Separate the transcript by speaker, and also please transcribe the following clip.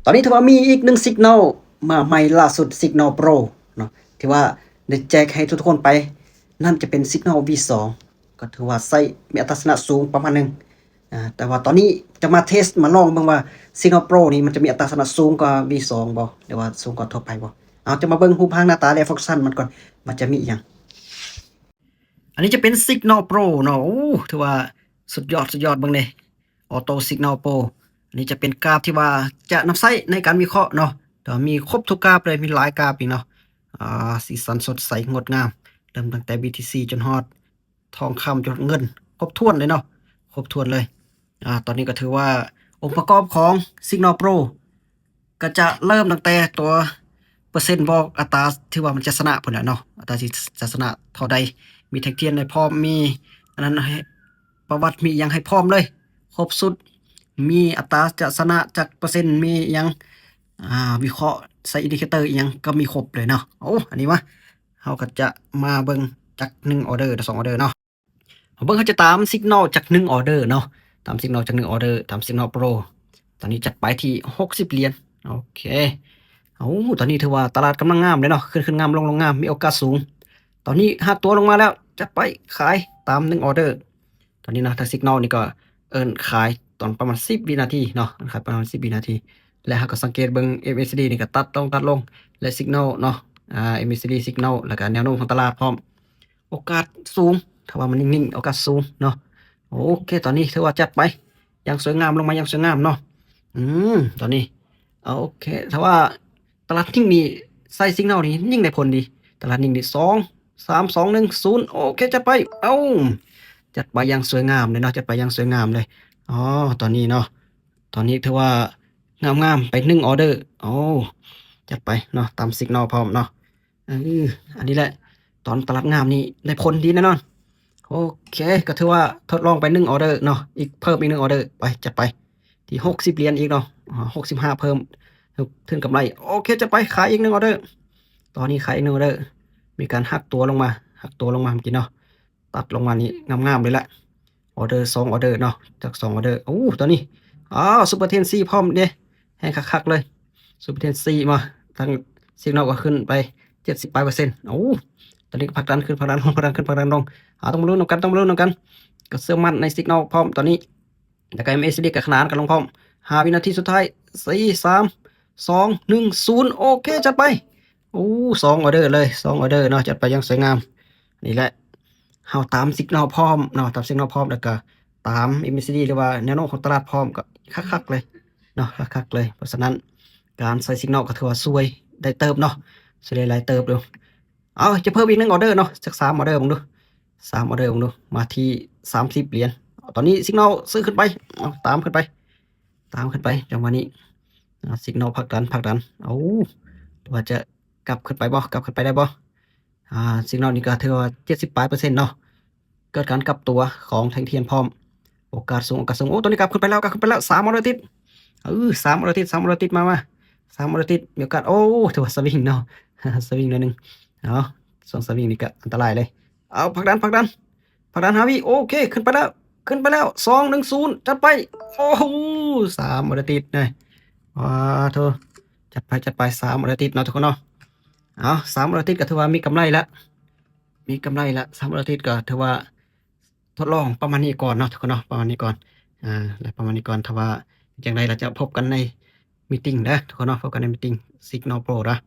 Speaker 1: ตอนนี้ถือว่ามีอีกหนึ่งสัญญาณมาใหม่ล่าสุดสัญญาณ Pro เนาะที่ว่าได้แจกให้ทุกคนไปนั่นจะเป็นสัญญาณ V2 ก็ถือว่าใส่มีอัตราสนะสูงประมาณนึงแต่ว่าตอนนี้จะมาเทสมาลองบ้างว่าสัญญาณ Pro นี่มันจะมีอัตราสนะสูงกว่า V2 บ่หรือว่าสูงกว่าทั่วไปบ่เอาจะมาเบิ่งรูปร่างหน้าตาและฟังก์ชันมันก่อนมันจะมีอีหยังอันนี้จะเป็น Signal Pro เนาะโอ้ถือว่าสุดยอดเบิ่งเลย Auto Signal Pro อันนี้จะเป็นกราฟที่ว่าจะนำใช้ในการวิเคราะห์เนาะแต่มีครบทุกกราฟเลยมีหลายกราฟอีกเนาะสีสันสดใสงดงามเริ่มตั้งแต่ BTC จนฮอดทองคำจนเงินครบถ้วนเลยเนาะครบถ้วนเลยตอนนี้ก็ถือว่าองค์ประกอบของ Signal Pro ก็จะเริ่มตั้งแต่ตัวเปอร์เซ็นต์บอกอัตราที่ว่ามันจะชนะพุ่นแหละเนาะอัตราที่จะชนะเท่าใดมีแท็กเทียนให้พร้อมมีอันนั้นให้ประวัติมีหยังให้พร้อมเลยครบสุดมีอัตราจะชนะจากเปอร์เซ็นต์มีหยังวิเคราะห์ใส่อินดิเคเตอร์อีหยังก็มีครบเลยเนาะโอ้อันนี้วะเฮาก็จะมาเบิ่งจาก1ออเดอร์2ออเดอร์เนาะเบิ่งเขาจะตามสัญญาณจาก1ออเดอร์เนาะตามสัญญาณจาก1ออเดอร์ตามสัญญาณ Pro ตอนนี้จัดไปที่60เหรียญโอเคตอนนี้ถือว่าตลาดกำลังงามเลยเนาะขึ้นงามลงงามมีโอกาสสูงตอนนี้หักตัวลงมาแล้วจัดไปขายตาม1ออเดอร์ตอนนี้นะถ้าสัญญาณนี่ก็ขายตอนประมาณ10วินาทีเนาะขายประมาณ10วินาทีและหากก็สังเกตเบิ่ง MACD นี่ก็ตัดลงและสัญญาณเนาะMACD สัญญาณแล้วก็แนวโน้มของตลาดพร้อมโอกาสสูงถ้าว่ามันนิ่งๆโอกาสสูงเนาะโอเคตอนนี้ถือว่าจัดไปอย่างสวยงามลงมาอย่างสวยงามเนาะตอนนี้โอเคถ้าว่าตลาดนิ่งนี่ใส่สัญญาณนี่นิ่งได้ผลดีตลาดนิ่งนี่2 3 2 1 0โอเคจัดไปจัดไปอย่างสวยงามเลยเนาะจัดไปอย่างสวยงามเลยตอนนี้เนาะตอนนี้ถือว่างามๆไป1ออเดอร์จัดไปเนาะตามสัญญาณพร้อมเนาะอันนี้แหละตอนตลาดงามนี่ได้ผลดีแน่นอนโอเคก็ถือว่าทดลองไป1ออเดอร์เนาะอีกเพิ่มอีก1ออเดอร์ไปจัดไปที่60เหรียญอีกเนาะ65เพิ่มถึงกำไรโอเคจัดไปขายอีก1ออเดอร์ตอนนี้ขายอีก1ออเดอร์มีการหักตัวลงมาเมื่อกี้เนาะตัดลงมานี่งามๆเลยแหละออเดอร์2ออเดอร์เนาะจาก2ออเดอร์ตอนนี้ซุปเปอร์เทนซีพร้อมเด้ให้คักๆเลยซุปเปอร์เทนซีมาทางสิกนอลก็ขึ้นไป70%ตอนนี้ก็ผลักดันขึ้นผลักดันลงต้องมาลุ้นนำกันก็เชื่อมั่นในสิกนอลพร้อมตอนนี้แล้วก็ MACD ก็ขนานกันลงพร้อม5วินาทีสุดท้าย4 3 2 1 0โอเคจัดไป2ออเดอร์เลย2ออเดอร์เนาะจัดไปอย่างสวยงามนี่แหละเฮาตามสิกนอลพร้อมเนาะตามสิกนอลพร้อมแล้วก็ตาม MACD หรือว่าแนวโน้มของตลาดพร้อมก็คักๆเลยเนาะคักๆเลยเพราะฉะนั้นการใส่สิกนอลก็ถือว่าสวยได้เติบเนาะสวยหลายเติบเด้อจะเพิ่มอีก1ออเดอร์เนาะสัก3ออเดอร์มึงดู3ออเดอร์มึงดูมาที่30เหรียญตอนนี้สิกนอลซื้อขึ้นไปตามขึ้นไปจังหวะนี้สิกนอลผลักดันว่าจะกลับขึ้นไปได้บ่สิกนอลนี่ก็ถือว่า70%เนาะเกิดการกลับตัวของแท่งเทียนพร้อมโอกาสสูงตอนนี้กลับขึ้นไปแล้ว3ออเดอร์ติด3ออเดอร์ติดมา3ออเดอร์ติดมีโอกาสถือว่าสวิงเนาะสวิงหน่อยนึงส่วนสวิงนี่ก็อันตรายเลยผลักดัน5วิโอเคขึ้นไปแล้ว2 1 0จัดไป3ออเดอร์ติดนะเธอจัดไป3ออเดอร์ติดเนาะทุกคนเนาะ3ออเดอร์ติดก็ถือว่ามีกำไรแล้ว3ออเดอร์ติดก็ถือว่าทดลองประมาณนี้ก่อนเนาะทุกคนเนาะประมาณนี้ก่อนแล้วประมาณนี้ก่อนถ้าว่าจังไดเราจะพบกันในมีตติงเด้อทุกคนเนาะพบกันในมีตติง Signal Pro นะ